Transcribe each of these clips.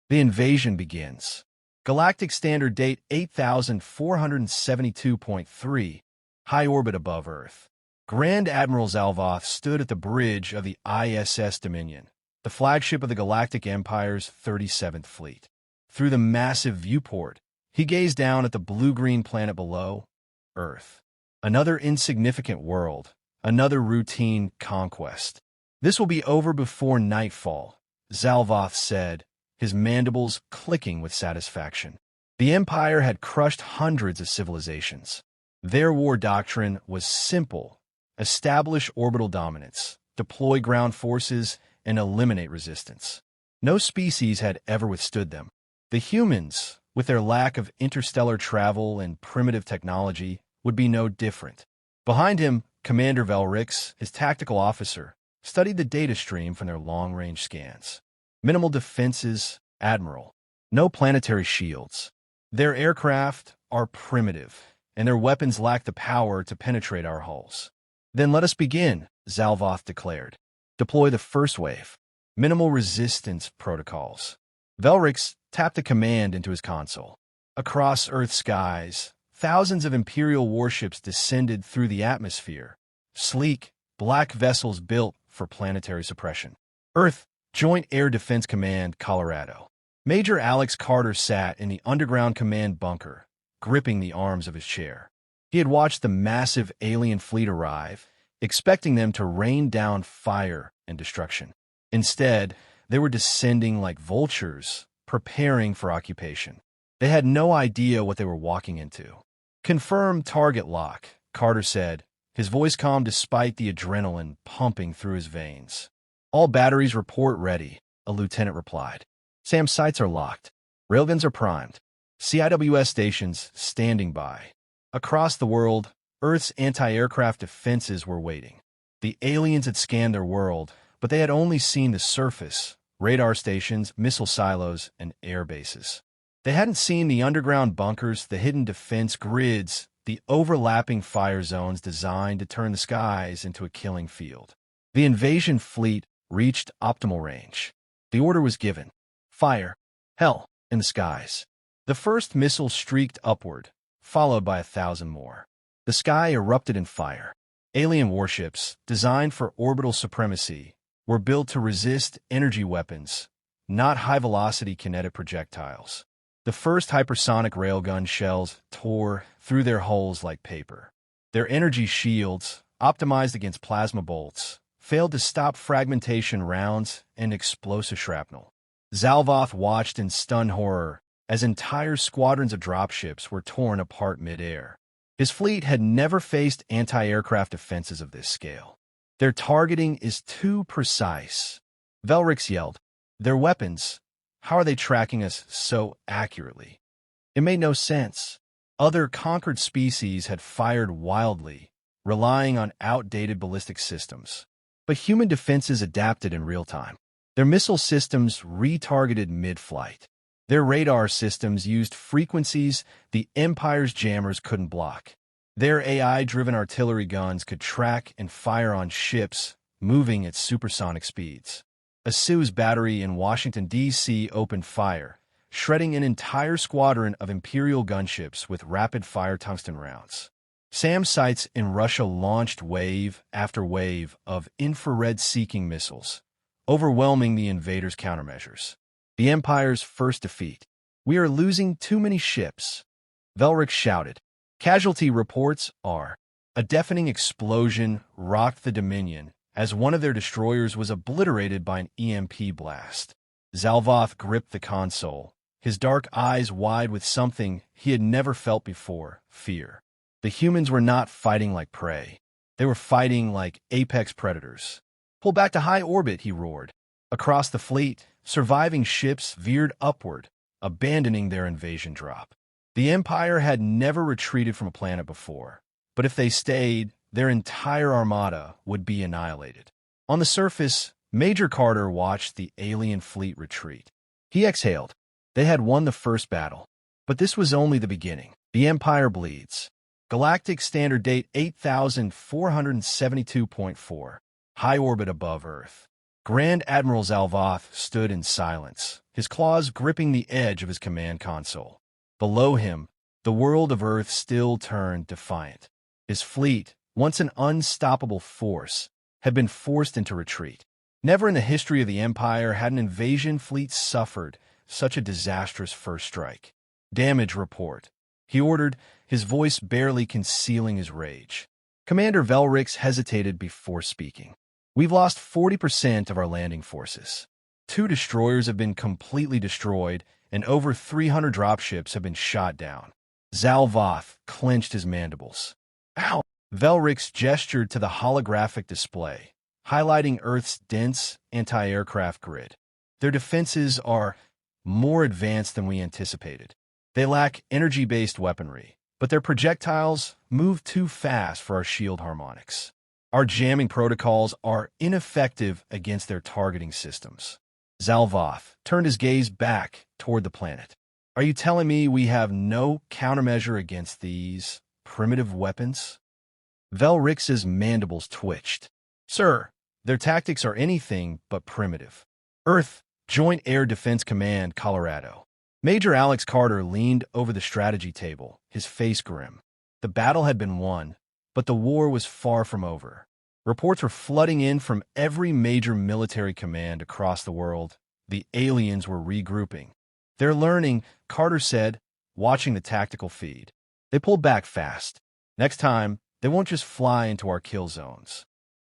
The invasion begins. Galactic Standard Date 8472.3, high orbit above Earth. Grand Admiral Zalvoth stood at the bridge of the ISS Dominion, the flagship of the Galactic Empire's 37th Fleet. Through the massive viewport, he gazed down at the blue-green planet below, Earth. Another insignificant world, another routine conquest. "This will be over before nightfall," Zalvoth said, his mandibles clicking with satisfaction. The Empire had crushed hundreds of civilizations. Their war doctrine was simple: establish orbital dominance, deploy ground forces, and eliminate resistance. No species had ever withstood them. The humans, with their lack of interstellar travel and primitive technology, would be no different. Behind him, Commander Velrix, his tactical officer, studied the data stream from their long-range scans. Minimal defenses, Admiral. No planetary shields. Their aircraft are primitive, and their weapons lack the power to penetrate our hulls. "Then let us begin," Zalvoth declared. "Deploy the first wave. Minimal resistance protocols." Velrix tapped a command into his console. Across Earth's skies, thousands of Imperial warships descended through the atmosphere, sleek, black vessels built for planetary suppression. Earth, Joint Air Defense Command, Colorado. Major Alex Carter sat in the underground command bunker, gripping the arms of his chair. He had watched the massive alien fleet arrive, expecting them to rain down fire and destruction. Instead, they were descending like vultures, preparing for occupation. They had no idea what they were walking into. "Confirm target lock," Carter said, his voice calm despite the adrenaline pumping through his veins. "All batteries report ready," a lieutenant replied. "SAM sights are locked. Railguns are primed. CIWS stations standing by." Across the world, Earth's anti-aircraft defenses were waiting. The aliens had scanned their world, but they had only seen the surface: radar stations, missile silos, and air bases. They hadn't seen the underground bunkers, the hidden defense grids, the overlapping fire zones designed to turn the skies into a killing field. The invasion fleet reached optimal range. The order was given: fire, hell, in the skies. The first missile streaked upward, followed by 1,000 more. The sky erupted in fire. Alien warships, designed for orbital supremacy, were built to resist energy weapons, not high-velocity kinetic projectiles. The first hypersonic railgun shells tore through their hulls like paper. Their energy shields, optimized against plasma bolts, failed to stop fragmentation rounds and explosive shrapnel. Zalvoth watched in stunned horror as entire squadrons of dropships were torn apart mid-air. His fleet had never faced anti-aircraft defenses of this scale. "Their targeting is too precise," Velrix yelled. "Their weapons, how are they tracking us so accurately?" It made no sense. Other conquered species had fired wildly, relying on outdated ballistic systems. But human defenses adapted in real time. Their missile systems retargeted mid-flight. Their radar systems used frequencies the Empire's jammers couldn't block. Their AI-driven artillery guns could track and fire on ships moving at supersonic speeds. A Suez battery in Washington, D.C. opened fire, shredding an entire squadron of Imperial gunships with rapid-fire tungsten rounds. SAM sites in Russia launched wave after wave of infrared-seeking missiles, overwhelming the invaders' countermeasures. The Empire's first defeat. "We are losing too many ships," Velrix shouted. Casualty reports are. A deafening explosion rocked the Dominion as one of their destroyers was obliterated by an EMP blast. Zalvoth gripped the console, his dark eyes wide with something he had never felt before: fear. The humans were not fighting like prey. They were fighting like apex predators. "Pull back to high orbit," he roared. Across the fleet, surviving ships veered upward, abandoning their invasion drop. The Empire had never retreated from a planet before, but if they stayed, their entire armada would be annihilated. On the surface, Major Carter watched the alien fleet retreat. He exhaled. They had won the first battle, but this was only the beginning. The Empire bleeds. Galactic Standard Date 8472.4, high orbit above Earth. Grand Admiral Zalvoth stood in silence, his claws gripping the edge of his command console. Below him, the world of Earth still turned defiant. His fleet, once an unstoppable force, had been forced into retreat. Never in the history of the Empire had an invasion fleet suffered such a disastrous first strike. "Damage report," he ordered, his voice barely concealing his rage. Commander Velrix hesitated before speaking. "We've lost 40% of our landing forces. 2 destroyers have been completely destroyed, and over 300 dropships have been shot down." Zalvoth clenched his mandibles. "Ow!" Velrix gestured to the holographic display, highlighting Earth's dense anti-aircraft grid. "Their defenses are more advanced than we anticipated. They lack energy-based weaponry, but their projectiles move too fast for our shield harmonics. Our jamming protocols are ineffective against their targeting systems." Zalvoth turned his gaze back toward the planet. "Are you telling me we have no countermeasure against these primitive weapons?" Velrix's mandibles twitched. "Sir, their tactics are anything but primitive." Earth, Joint Air Defense Command, Colorado. Major Alex Carter leaned over the strategy table, his face grim. The battle had been won, but the war was far from over. Reports were flooding in from every major military command across the world. The aliens were regrouping. "They're learning," Carter said, watching the tactical feed. "They pulled back fast. Next time, they won't just fly into our kill zones."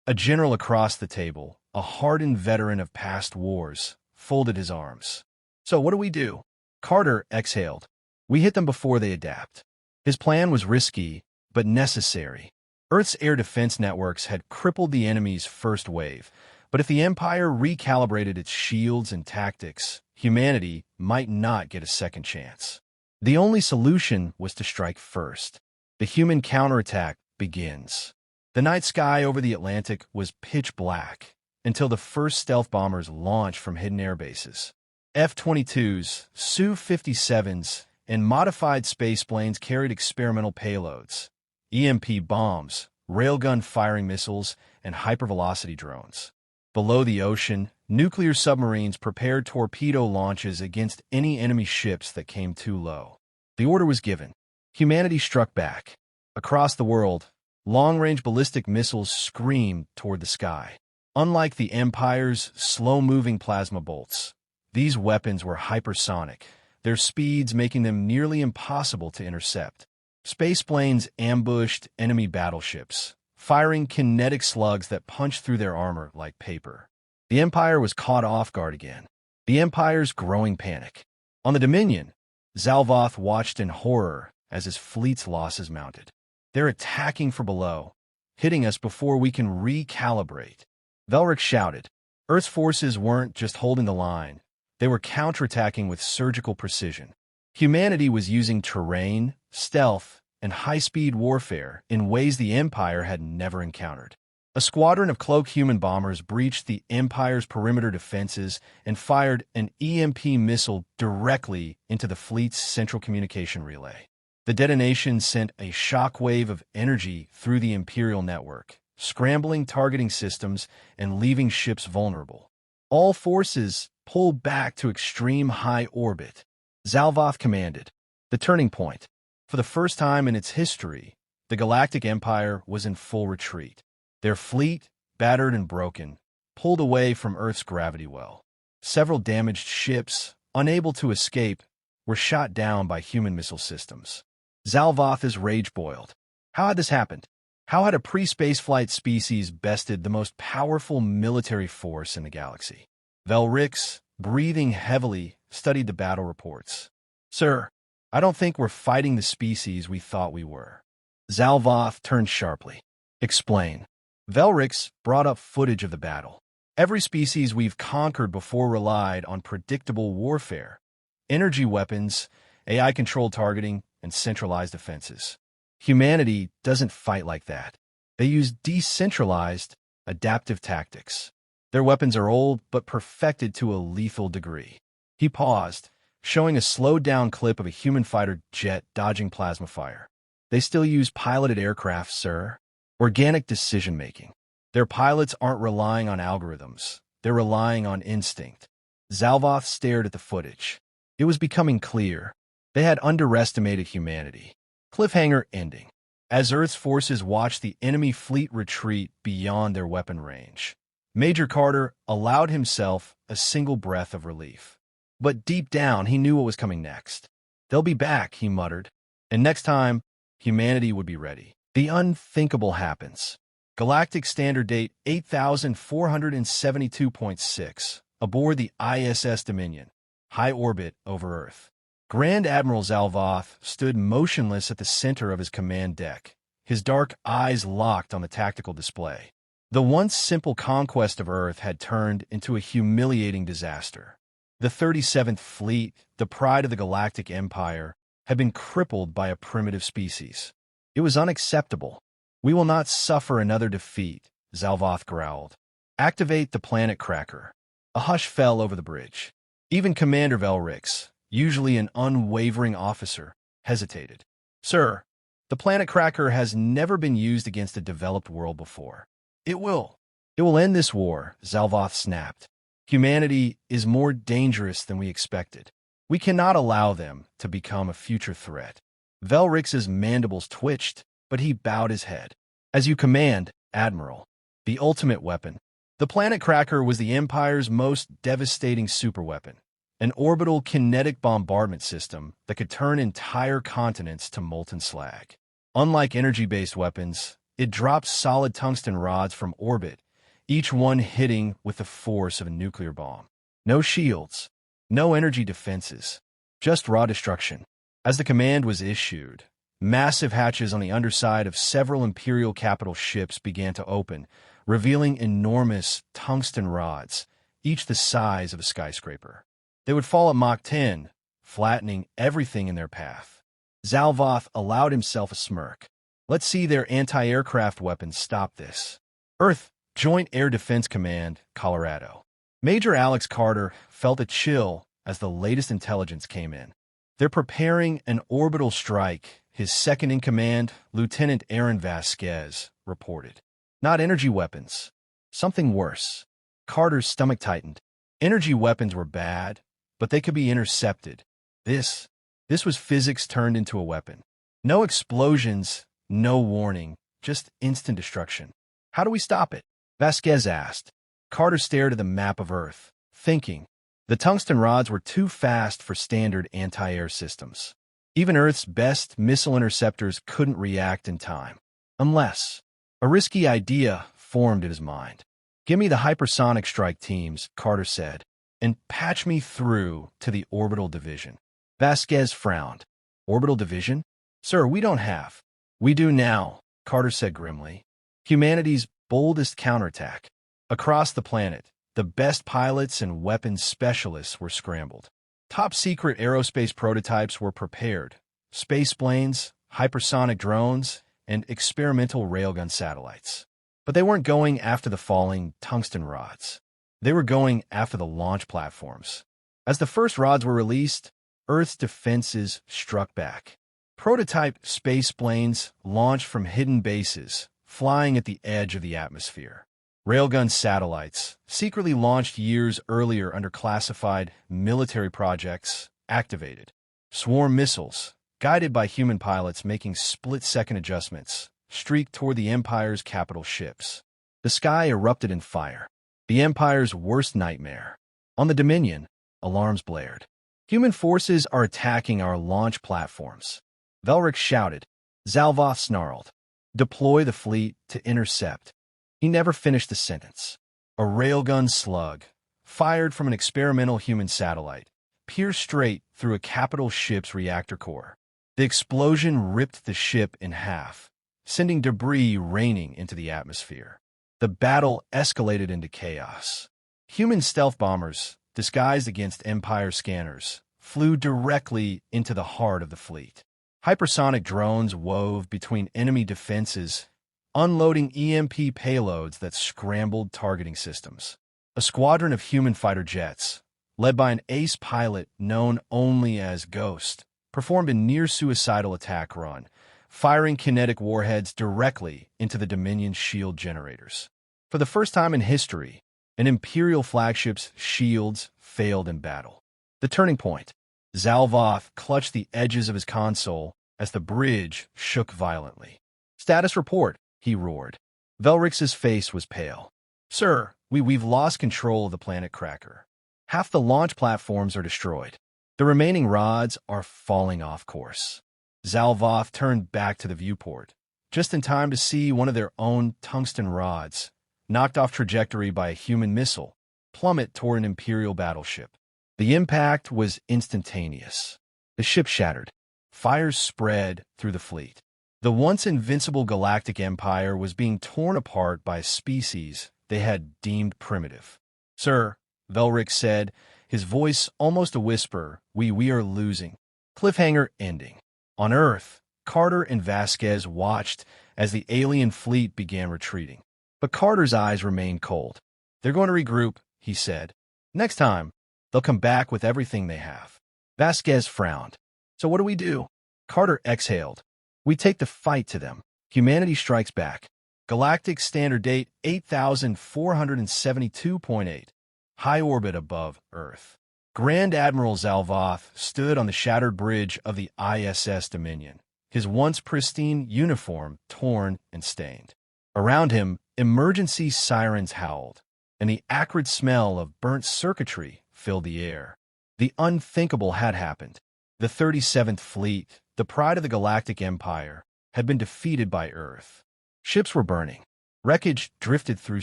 A general across the table, a hardened veteran of past wars, folded his arms. "So what do we do?" Carter exhaled. "We hit them before they adapt." His plan was risky, but necessary. Earth's air defense networks had crippled the enemy's first wave, but if the Empire recalibrated its shields and tactics, humanity might not get a second chance. The only solution was to strike first. The human counterattack begins. The night sky over the Atlantic was pitch black until the first stealth bombers launched from hidden air bases. F-22s, Su-57s, and modified spaceplanes carried experimental payloads, EMP bombs, railgun-firing missiles, and hypervelocity drones. Below the ocean, nuclear submarines prepared torpedo launches against any enemy ships that came too low. The order was given. Humanity struck back. Across the world, long-range ballistic missiles screamed toward the sky. Unlike the Empire's slow-moving plasma bolts, these weapons were hypersonic, their speeds making them nearly impossible to intercept. Spaceplanes ambushed enemy battleships, firing kinetic slugs that punched through their armor like paper. The Empire was caught off guard again. The Empire's growing panic. On the Dominion, Zalvoth watched in horror as his fleet's losses mounted. "They're attacking from below, hitting us before we can recalibrate." Velrix shouted. Earth's forces weren't just holding the line. They were counterattacking with surgical precision. Humanity was using terrain, stealth, and high-speed warfare in ways the Empire had never encountered. A squadron of cloaked human bombers breached the Empire's perimeter defenses and fired an EMP missile directly into the fleet's central communication relay. The detonation sent a shockwave of energy through the Imperial network, scrambling targeting systems and leaving ships vulnerable. All forces pulled back to extreme high orbit. Zalvoth commanded. The turning point. For the first time in its history, the Galactic Empire was in full retreat. Their fleet, battered and broken, pulled away from Earth's gravity well. Several damaged ships, unable to escape, were shot down by human missile systems. Zalvoth's rage boiled. How had this happened? How had a pre-spaceflight species bested the most powerful military force in the galaxy? Velrix, breathing heavily, studied the battle reports. "Sir, I don't think we're fighting the species we thought we were." Zalvoth turned sharply. "Explain." Velrix brought up footage of the battle. "Every species we've conquered before relied on predictable warfare. Energy weapons, AI-controlled targeting, and centralized defenses. Humanity doesn't fight like that. They use decentralized, adaptive tactics. Their weapons are old but perfected to a lethal degree." He paused, showing a slowed-down clip of a human fighter jet dodging plasma fire. "They still use piloted aircraft, sir. Organic decision-making. Their pilots aren't relying on algorithms. They're relying on instinct. Zalvoth stared at the footage. It was becoming clear. They had underestimated humanity. Cliffhanger ending. As Earth's forces watched the enemy fleet retreat beyond their weapon range, Major Carter allowed himself a single breath of relief. But deep down, he knew what was coming next. They'll be back, he muttered. And next time, humanity would be ready. The unthinkable happens. Galactic Standard Date 8472.6. Aboard the ISS Dominion. High orbit over Earth. Grand Admiral Zalvoth stood motionless at the center of his command deck, his dark eyes locked on the tactical display. The once simple conquest of Earth had turned into a humiliating disaster. The 37th Fleet, the pride of the Galactic Empire, had been crippled by a primitive species. It was unacceptable. We will not suffer another defeat, Zalvoth growled. Activate the planet cracker. A hush fell over the bridge. Even Commander Velrix, usually an unwavering officer, hesitated. Sir, the planet cracker has never been used against a developed world before. It will end this war, Zalvoth snapped. Humanity is more dangerous than we expected. We cannot allow them to become a future threat. Velrix's mandibles twitched, but he bowed his head. As you command, Admiral. The ultimate weapon. The planet cracker was the Empire's most devastating superweapon. An orbital kinetic bombardment system that could turn entire continents to molten slag. Unlike energy-based weapons, it dropped solid tungsten rods from orbit, each one hitting with the force of a nuclear bomb. No shields, no energy defenses, just raw destruction. As the command was issued, massive hatches on the underside of several Imperial capital ships began to open, revealing enormous tungsten rods, each the size of a skyscraper. They would fall at Mach 10, flattening everything in their path. Zalvoth allowed himself a smirk. Let's see their anti-aircraft weapons stop this. Earth, Joint Air Defense Command, Colorado. Major Alex Carter felt a chill as the latest intelligence came in. They're preparing an orbital strike, his second-in-command, Lieutenant Aaron Vasquez, reported. Not energy weapons. Something worse. Carter's stomach tightened. Energy weapons were bad, but they could be intercepted. This was physics turned into a weapon. No explosions, no warning, just instant destruction. How do we stop it? Vasquez asked. Carter stared at the map of Earth, thinking. The tungsten rods were too fast for standard anti-air systems. Even Earth's best missile interceptors couldn't react in time. Unless a risky idea formed in his mind. Give me the hypersonic strike teams, Carter said, and patch me through to the orbital division. Vasquez frowned. Orbital division? Sir, we don't have. We do now, Carter said grimly. Humanity's boldest counterattack. Across the planet, the best pilots and weapons specialists were scrambled. Top-secret aerospace prototypes were prepared. Space planes, hypersonic drones, and experimental railgun satellites. But they weren't going after the falling tungsten rods. They were going after the launch platforms. As the first rods were released, Earth's defenses struck back. Prototype space planes launched from hidden bases, flying at the edge of the atmosphere. Railgun satellites, secretly launched years earlier under classified military projects, activated. Swarm missiles, guided by human pilots making split-second adjustments, streaked toward the Empire's capital ships. The sky erupted in fire. The Empire's worst nightmare. On the Dominion, alarms blared. Human forces are attacking our launch platforms. Velrix shouted. Zalvoth snarled. Deploy the fleet to intercept. He never finished the sentence. A railgun slug, fired from an experimental human satellite, pierced straight through a capital ship's reactor core. The explosion ripped the ship in half, sending debris raining into the atmosphere. The battle escalated into chaos. Human stealth bombers, disguised against Empire scanners, flew directly into the heart of the fleet. Hypersonic drones wove between enemy defenses, unloading EMP payloads that scrambled targeting systems. A squadron of human fighter jets, led by an ace pilot known only as Ghost, performed a near-suicidal attack run, firing kinetic warheads directly into the Dominion's shield generators. For the first time in history, and Imperial flagship's shields failed in battle. The turning point. Zalvoth clutched the edges of his console as the bridge shook violently. "Status report," he roared. Velrix's face was pale. "Sir, we've lost control of the planet Cracker. Half the launch platforms are destroyed. The remaining rods are falling off course." Zalvoth turned back to the viewport, just in time to see one of their own tungsten rods, knocked off trajectory by a human missile, plummet toward an Imperial battleship. The impact was instantaneous. The ship shattered. Fires spread through the fleet. The once invincible Galactic Empire was being torn apart by a species they had deemed primitive. "Sir," Velrix said, his voice almost a whisper, we are losing." Cliffhanger ending. On Earth, Carter and Vasquez watched as the alien fleet began retreating. But Carter's eyes remained cold. "They're going to regroup," he said. "Next time, they'll come back with everything they have." Vasquez frowned. "So what do we do?" Carter exhaled. "We take the fight to them. Humanity strikes back." Galactic Standard Date 8472.8. High orbit above Earth. Grand Admiral Zalvoth stood on the shattered bridge of the ISS Dominion, his once pristine uniform torn and stained. Around him, emergency sirens howled, and the acrid smell of burnt circuitry filled the air. The unthinkable had happened. The 37th Fleet, the pride of the Galactic Empire, had been defeated by Earth. Ships were burning. Wreckage drifted through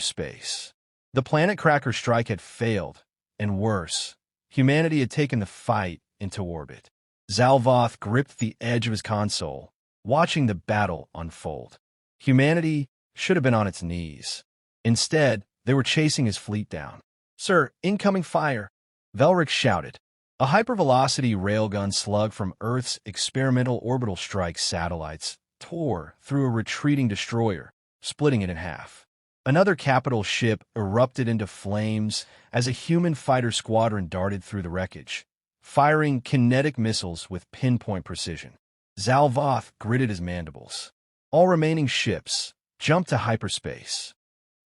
space. The planet Cracker strike had failed, and worse, humanity had taken the fight into orbit. Zalvoth gripped the edge of his console, watching the battle unfold. Humanity should have been on its knees. Instead, they were chasing his fleet down. "Sir, incoming fire!" Velrix shouted. A hypervelocity railgun slug from Earth's experimental orbital strike satellites tore through a retreating destroyer, splitting it in half. Another capital ship erupted into flames as a human fighter squadron darted through the wreckage, firing kinetic missiles with pinpoint precision. Zalvoth gritted his mandibles. All remaining ships jumped to hyperspace.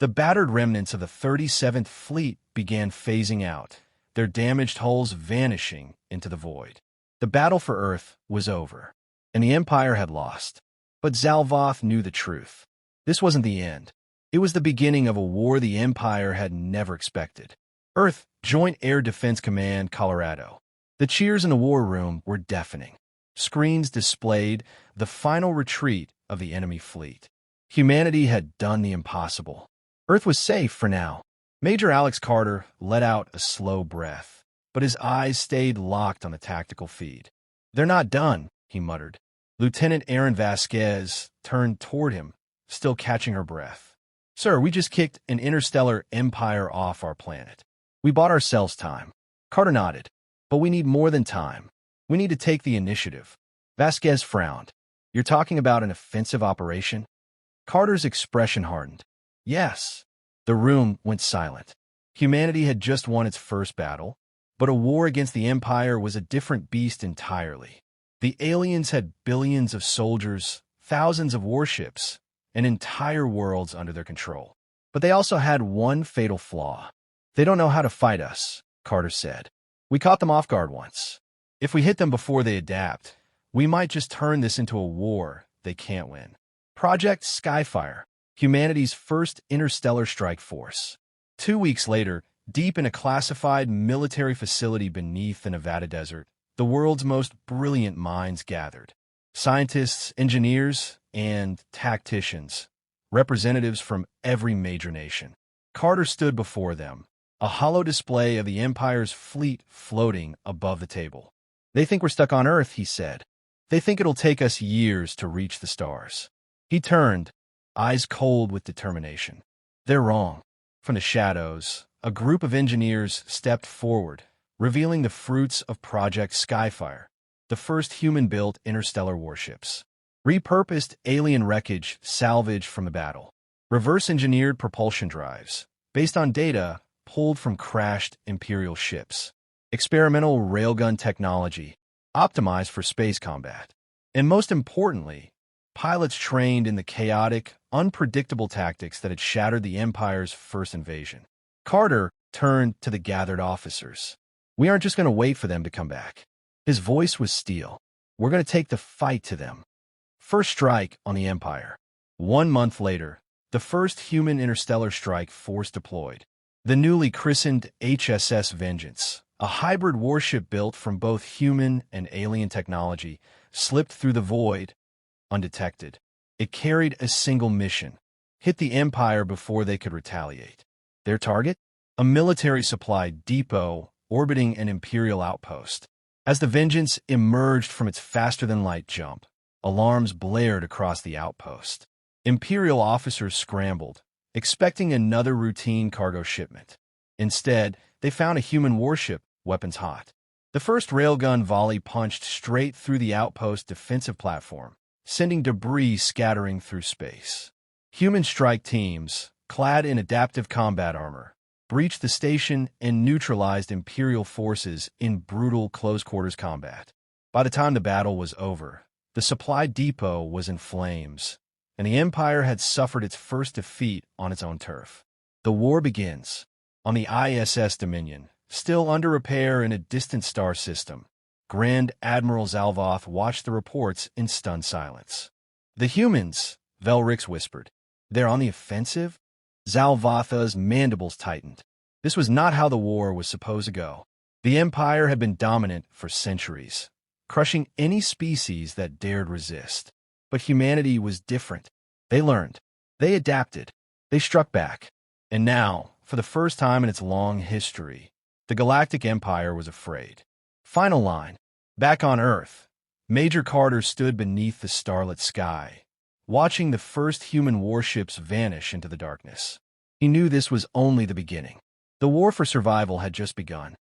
The battered remnants of the 37th Fleet began phasing out, their damaged hulls vanishing into the void. The battle for Earth was over, and the Empire had lost. But Zalvoth knew the truth. This wasn't the end. It was the beginning of a war the Empire had never expected. Earth, Joint Air Defense Command, Colorado. The cheers in the war room were deafening. Screens displayed the final retreat of the enemy fleet. Humanity had done the impossible. Earth was safe for now. Major Alex Carter let out a slow breath, but his eyes stayed locked on the tactical feed. "They're not done," he muttered. Lieutenant Aaron Vasquez turned toward him, still catching her breath. "Sir, we just kicked an interstellar empire off our planet. We bought ourselves time." Carter nodded. "But we need more than time. We need to take the initiative." Vasquez frowned. "You're talking about an offensive operation?" Carter's expression hardened. "Yes." The room went silent. Humanity had just won its first battle, but a war against the Empire was a different beast entirely. The aliens had billions of soldiers, thousands of warships, and entire worlds under their control. But they also had one fatal flaw. "They don't know how to fight us," Carter said. "We caught them off guard once. If we hit them before they adapt, we might just turn this into a war they can't win." Project Skyfire, humanity's first interstellar strike force. 2 weeks later, deep in a classified military facility beneath the Nevada desert, the world's most brilliant minds gathered. Scientists, engineers, and tacticians, representatives from every major nation. Carter stood before them, a hollow display of the Empire's fleet floating above the table. "They think we're stuck on Earth," he said. "They think it'll take us years to reach the stars." He turned, eyes cold with determination. "They're wrong." From the shadows, a group of engineers stepped forward, revealing the fruits of Project Skyfire, the first human-built interstellar warships. Repurposed alien wreckage salvaged from the battle. Reverse-engineered propulsion drives, based on data pulled from crashed Imperial ships. Experimental railgun technology, optimized for space combat. And most importantly, pilots trained in the chaotic, unpredictable tactics that had shattered the Empire's first invasion. Carter turned to the gathered officers. "We aren't just going to wait for them to come back." His voice was steel. "We're going to take the fight to them." First strike on the Empire. 1 month later, the first human interstellar strike force deployed. The newly christened HSS Vengeance, a hybrid warship built from both human and alien technology, slipped through the void, undetected. It carried a single mission: hit the Empire before they could retaliate. Their target? A military supply depot orbiting an Imperial outpost. As the Vengeance emerged from its faster-than-light jump, alarms blared across the outpost. Imperial officers scrambled, expecting another routine cargo shipment. Instead, they found a human warship, weapons hot. The first railgun volley punched straight through the outpost defensive platform, sending debris scattering through space. Human strike teams, clad in adaptive combat armor, breached the station and neutralized Imperial forces in brutal close-quarters combat. By the time the battle was over, the supply depot was in flames, and the Empire had suffered its first defeat on its own turf. The war begins. On the ISS Dominion, still under repair in a distant star system, Grand Admiral Zalvoth watched the reports in stunned silence. "The humans," Velrix whispered. "They're on the offensive?" Zalvatha's mandibles tightened. This was not how the war was supposed to go. The Empire had been dominant for centuries, crushing any species that dared resist. But humanity was different. They learned. They adapted. They struck back. And now, for the first time in its long history, the Galactic Empire was afraid. Final line. Back on Earth, Major Carter stood beneath the starlit sky, watching the first human warships vanish into the darkness. He knew this was only the beginning. The war for survival had just begun.